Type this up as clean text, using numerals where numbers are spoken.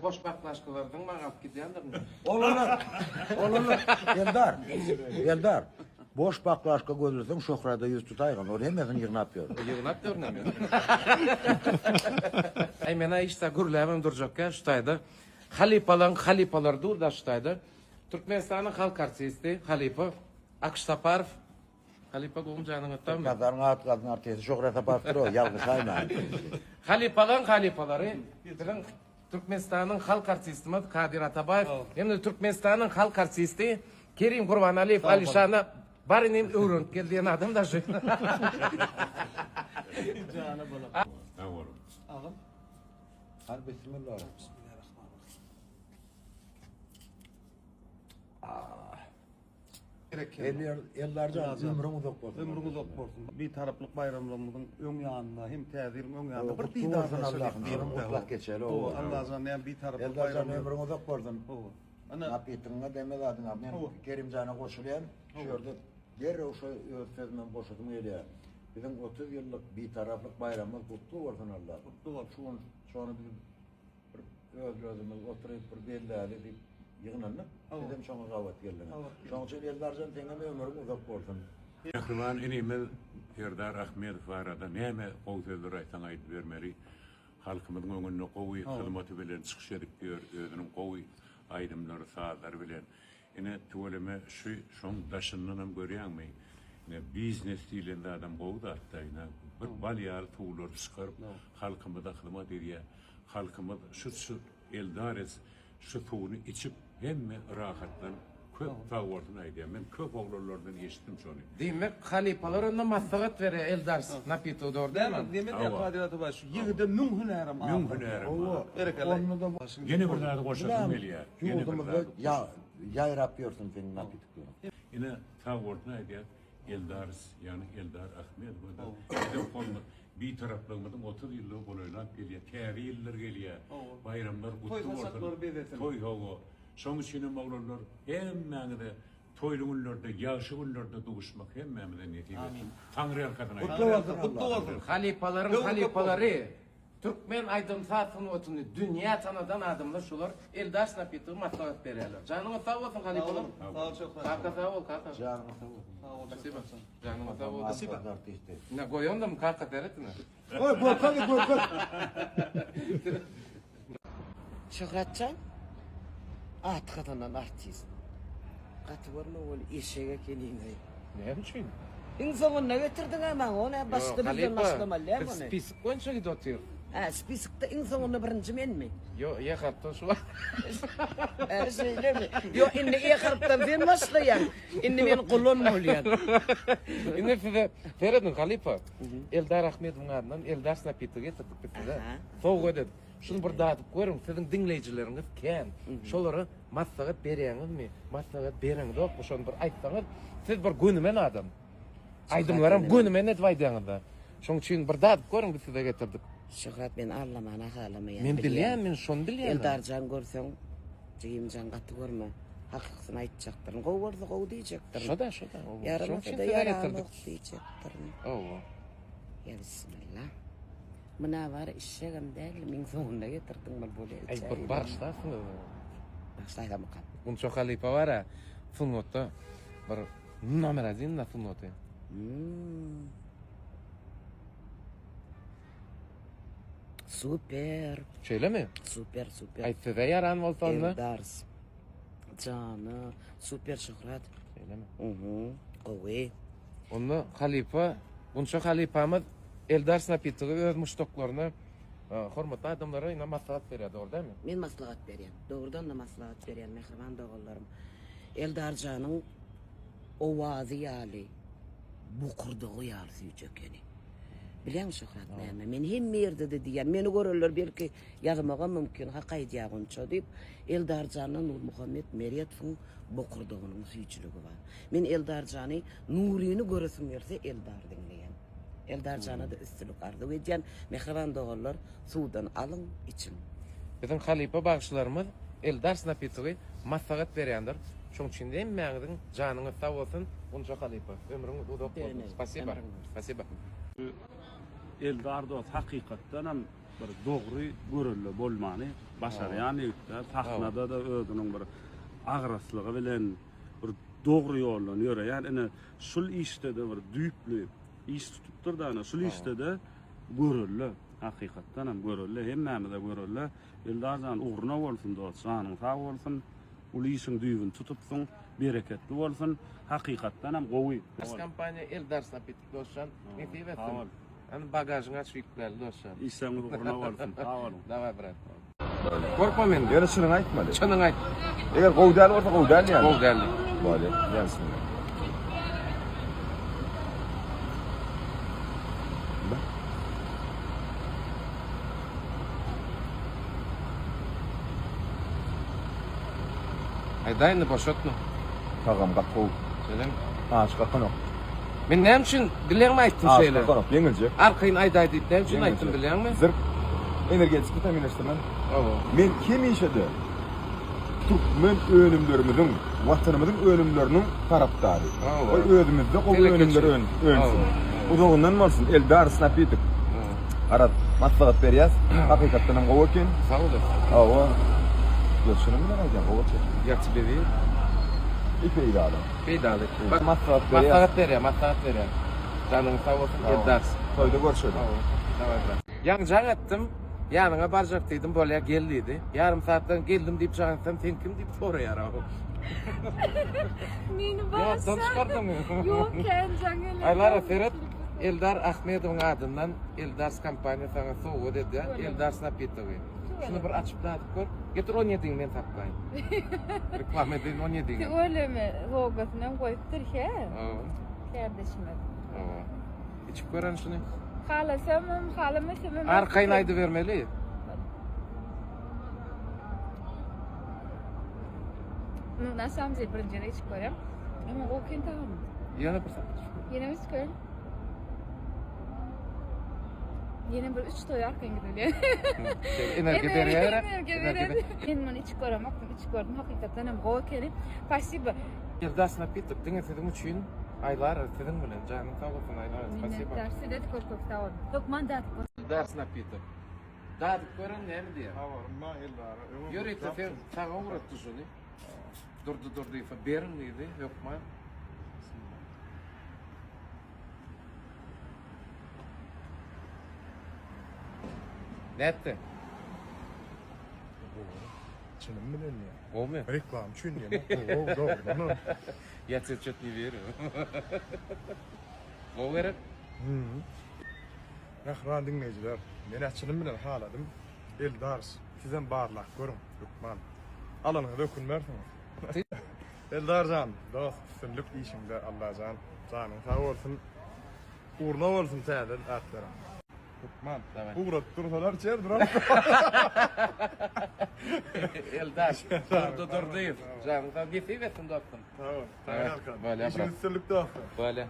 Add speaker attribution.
Speaker 1: boş baklaşkalardan mağap gidiyorlar.
Speaker 2: Olur. Eldar. Boş baklaşka gözürsün şohrada yüz tutaygan. Oraya hemen yığınap yor.
Speaker 1: Yığınap görünemiyor. Ay mena işte gürlemem duracakka şutaydı. Halipalar dur da şutaydı. Türkmenistan'ın halk artisti Halipa Akştaparov. Halipa qoğum canını tamam.
Speaker 2: Kazarın kadın artisti şohrada bastır o. Yalnız sayma.
Speaker 1: Halipaları. Türkmenistan'ın halk artisti Kadir Atabayev. Hem de Türkmenistan'ın halk artisti Kerim Kurbanaliyev Alişan'a barinin öğrenip geldiğin adam da şu.
Speaker 3: Canı bala.
Speaker 4: Tamam.
Speaker 3: Ağam.
Speaker 2: Hadi bismillah. Ellerce ömrüm uzak olsun.
Speaker 3: Ömrümüz uzak olsun. Bir taraflık bayramlarımızın ön yanında hem tezirin ön yanında bir
Speaker 2: Kutlu
Speaker 3: didar
Speaker 2: olsun Allah'ım. Benim mutlak geçeli.
Speaker 3: Allah'ın yani bir taraflık
Speaker 2: Ellerce
Speaker 3: bayramı.
Speaker 2: ömrüm uzak olsun.
Speaker 3: Ana
Speaker 2: Napitine demez adına. Ben Kerimcan'a koşulayan şurada derrev şu sözünden boşadım öyle. Bizim 30 yıllık bir taraflık bayramımız kutlu olsun Allah.
Speaker 3: kutlu olsun.
Speaker 2: Şu an bizim özümüz oturup bir belli hali deyip yığınlanıp bizim şoňa gavat geldi. Şoň için ellerce teňe ömrüm uzak olsun.
Speaker 4: Mehriban inimiz Erdar Ahmedov arada näme gowsözler aýtan aýdyp bermeli. Halkymyzyň öňüne gowy hyzmaty bilen çykyş edip diýer, özüniň gowy aýdymlary saatlar bilen. Ine tuweleme şoň daşyndan hem görýärmi? Ine biznes diýilende adam gowda atdaýna bir balýar tuwlar çykaryp halkymyza hyzmat edýär. Halkymyz şu eldares şu tuwny içip hemme rahatlan köp tawardyny aýdýar. Men köp oglanlardan eşitdim şonu.
Speaker 1: Demek halipalar onda maslahat vere Eldars napito doğru değil mi?
Speaker 3: Demet ya Kadir Atabaş. Yığdı mün hünerim.
Speaker 4: Mün hünerim.
Speaker 3: Onu da
Speaker 4: Yeni bir daha goşasın meliyä.
Speaker 2: Yurdumuzda yayrap ýorsun senin napitik diyorum.
Speaker 4: Ine tawardyny aýdýar. Eldars yani Eldar Ahmedov da edip bolma bir taraflığımızın 30 yıllık bolaylan gelýär. Täze ýyllar gelýär. Bayramlar
Speaker 3: Toy hasatlar bezetin.
Speaker 4: Toy hawa. Şoň üçin maglarlar hemmäňide toýly günlerde, ýaşy günlerde duguşmak hemmämizden netip etsin. Taňry arkadan aýdýar.
Speaker 3: kutlu olsun.
Speaker 1: Halipaları Türkmen aydın saatını otunu dünya tanıdan adamlar şular Eldars napito maslahat bererler. Canına sağ olsun halipalar.
Speaker 3: Sağ ol çok.
Speaker 1: Kaka sağ ol kaka.
Speaker 2: Canına sağ ol.
Speaker 3: Sağ ol.
Speaker 1: Спасибо. Canına sağ ol.
Speaker 2: Spasibo.
Speaker 1: Ne goýanda mı kaka teretine?
Speaker 2: Oy gorkan.
Speaker 5: Şöhretcan, atkadan artist. Katvarma ol eşeğe kelin.
Speaker 1: Ne için?
Speaker 5: İnsanı ne getirdin hemen ona başka bir başlamalı ya bunu.
Speaker 1: Spesifik oyuncu gidiyor.
Speaker 5: Ha, spisikte insanı birinci men mi?
Speaker 1: Yo, ya hatta şu var.
Speaker 5: Öyle mi? Yo, inni iyi harptan ben başlayan. İnni men kullanma oluyan.
Speaker 1: İnne Feridun Halipa. Eldar Ahmedov'un adından Eldar Snapit'i getirdik bize. Soğuk ödedik. Şunu bir dağıtıp koyarım, sizin dinleyicileriniz ken. Şoları maslahat berýäňiz mi? Maslahat berýäňiz yok mu? Şonu bir aýtsaňyz, siz bir günümen adam. Aýdymlarym günümen etip aýdýaňyz. Şoň üçin bir dağıtıp koyarım biz size getirdik.
Speaker 5: Şöhret ben arlamana halamayan.
Speaker 1: Men bilýän, men şonu bilýän.
Speaker 5: Eldarcan görseň, jigimjan gaty görme. Hakykyny aýtjakdyr. Gowurdy gow diýjekdir.
Speaker 1: Şoda.
Speaker 5: Yaramasa da yaramok diýjekdir.
Speaker 1: Oo.
Speaker 5: Ya bismillah. Mına var işegem däl, min soňunda getirdiň bol bolýar.
Speaker 1: Ay bir başlasın.
Speaker 5: Başlayalım bakalım.
Speaker 1: Bun çok Halipa var ha. Funotda bir nomer azin na funotda.
Speaker 5: Super.
Speaker 1: Şöyle mi?
Speaker 5: Super.
Speaker 1: Ay size yaran bolsa
Speaker 5: Eldars. Canı, super şöhret.
Speaker 1: Şöyle mi?
Speaker 5: Gowy.
Speaker 1: Onu Halipa, bunça Halipamız Eldars Napit'i öz muştoklaryna hormatly adamlara ina maslahat berýär, doğru değil mi?
Speaker 5: Men maslahat berýän. Doğrudan da maslahat berýän mehriban dogallarym. Eldarjanyň owazy ýaly bu kurdugy ýaly süýjekeni. Bilen şöhret näme? Men hem merde de diýär. Meni görürler belki ýazmaga mümkin, hakaý diýýänçä diýip Eldarjanyň Nur Muhammed Meriyetowyň bu kurdugynyň süýçüligi bar. Men Eldarjany Nuryny göresim berse Eldar diňleýän. Eldarjana da üstünlük ardı edýän mehriban dogallar suwdan alın için.
Speaker 1: Bizim Halipa bagşylarymız Eldars Napit'i maslahat berýändir. Şoň üçin de meňiň janyňyz sag bolsun, bunça Halipa. Ömrüňiz uzak bolsun. Spasiba.
Speaker 5: Ömrüňiz.
Speaker 1: Spasiba.
Speaker 6: Eldar dost hakykatdan hem
Speaker 3: bir dogry görülle bolmany başarýan ýigitler sahnada da özüniň bir agraslygy bilen bir dogry ýoldan ýöreýän. Ene şul işte de bir düýpli iş tutupdyr da şul işte de görülle. Hakykatdan hem görülle, hemmäme de görülle. Eldardan uğruna bolsun dostanyň sag bolsun. Ul işiň düýbüni tutupsyň, bereketli bolsun. Hakykatdan hem gowy.
Speaker 1: Biz kampanya Eldar Napitik dostan. Ne diýetdim? Hani bagajını aç yüklerdi dostan.
Speaker 3: İşiň uğruna bolsun. Sag bolun.
Speaker 1: Davay brat. Korkma mende.
Speaker 6: Ýöne şunu aýtmaly.
Speaker 1: Çanın ayt.
Speaker 6: Eger gowdal bolsa gowdal ýa.
Speaker 1: Gol derli.
Speaker 6: Bale, ýansın.
Speaker 1: Aydayını boşaltma.
Speaker 6: Tagam gapgow.
Speaker 1: Selam.
Speaker 6: Ha, çıkartma.
Speaker 1: Men näme üçin bileňmi aýtdym
Speaker 6: Ha,
Speaker 1: şeýle?
Speaker 6: çıkartma. Yeňilje.
Speaker 1: Arkaýyn ayday diýip näme üçin aýtdym bileňmi?
Speaker 6: Zırk. Energetik vitaminleştirme.
Speaker 1: Owa.
Speaker 6: Men kim işede? Türkmen önümlerimizin, vatanımızın önümlerinin taraftarı.
Speaker 1: Aa,
Speaker 6: O özümüzde o önümler önsün. Uzağından bolsun, Eldar Napitik. Arat, maslahat berýäs. Hakykatdan hem gowy eken.
Speaker 1: Sağ ol.
Speaker 6: Awa. Ýa-şunu bilen aýdýan gowy eken.
Speaker 1: Ýaty bebi.
Speaker 6: İpeydi adam.
Speaker 1: Beýdaly.
Speaker 6: Bak maslahat berýäs.
Speaker 1: Maslahat berýär. Canın sağ bolsun, Eldar.
Speaker 6: Toyda görüşelim.
Speaker 1: Davay brat. Ýa-jaň etdim. Ýanyňa barjak diýdim, bolýa geldiydi. Ýarym saatdan geldim diýip çağırsam, sen kim diýip soraýar.
Speaker 7: Meni
Speaker 1: Ýa,
Speaker 7: barsa.
Speaker 1: tanışpardyň.
Speaker 7: Yok, kendiňe.
Speaker 1: Aylar Ferhat Eldar Ahmedowyň adyndan Eldar kompaniýa saňa sowy dedi. Eldar Napitowy. Şunu bir açyp daýdyp gör. Getir 17 men tapdaýyn. Reklam edin 17.
Speaker 7: Öyle mi? Rogatından koyuptur he.
Speaker 1: Aa.
Speaker 7: Kardeşime.
Speaker 1: Aa. İçip gören şunu.
Speaker 7: Halasam, halamasam.
Speaker 1: Arkaýyn aýdy bermeli.
Speaker 7: Ну, на самом деле, birinci yere hiç koyarım. Ama o kendi tamam.
Speaker 1: Ýa-da bir saat.
Speaker 7: Yine mi koyarım? Yine bir 3 toy arkaň gidiyor.
Speaker 1: Enerji berýär.
Speaker 7: Enerji. Ben bunu hiç koyarım, hiç koyarım. Hakikaten hem o kendi. Спасибо.
Speaker 1: Eldar Napitok diňe sizin üçin aýlar sizin bilen janyň sag bolsun aýlar. Spasibo.
Speaker 7: Dersi dedi çok sağ ol. Çok mandat.
Speaker 1: Eldar Napitok. Daýdyp gören näme diýär?
Speaker 3: Hawarma Eldar.
Speaker 1: Ýöre sen sağa uğratdy şunu. Durdu diýip berin diýdi, ýokma. Nätte?
Speaker 8: Çınım bilen ya.
Speaker 1: Gomy?
Speaker 8: Reklam çün ya. Doğru.
Speaker 1: Ýa-da çöt ber. Go berip.
Speaker 8: Rahran dinleyiciler. Men açılım bilen haladım. Eldars. Sizden barlak görün. Lukman. Alanına dökülmersiniz. Eldarcan. Dost. Sünlük işimde Allah'can. Canın sağ olsun. Uğurna olsun täze atlara. Lukman. Uğrat dursalar çer durar.
Speaker 1: Eldar. Durdu diýip. Janyň sag geçip etsin dostum.
Speaker 8: Tamam.
Speaker 1: Evet,
Speaker 8: Tamam.
Speaker 1: böyle
Speaker 8: İşiniz
Speaker 1: bırak.
Speaker 8: sürlükte olsun.
Speaker 1: Böyle.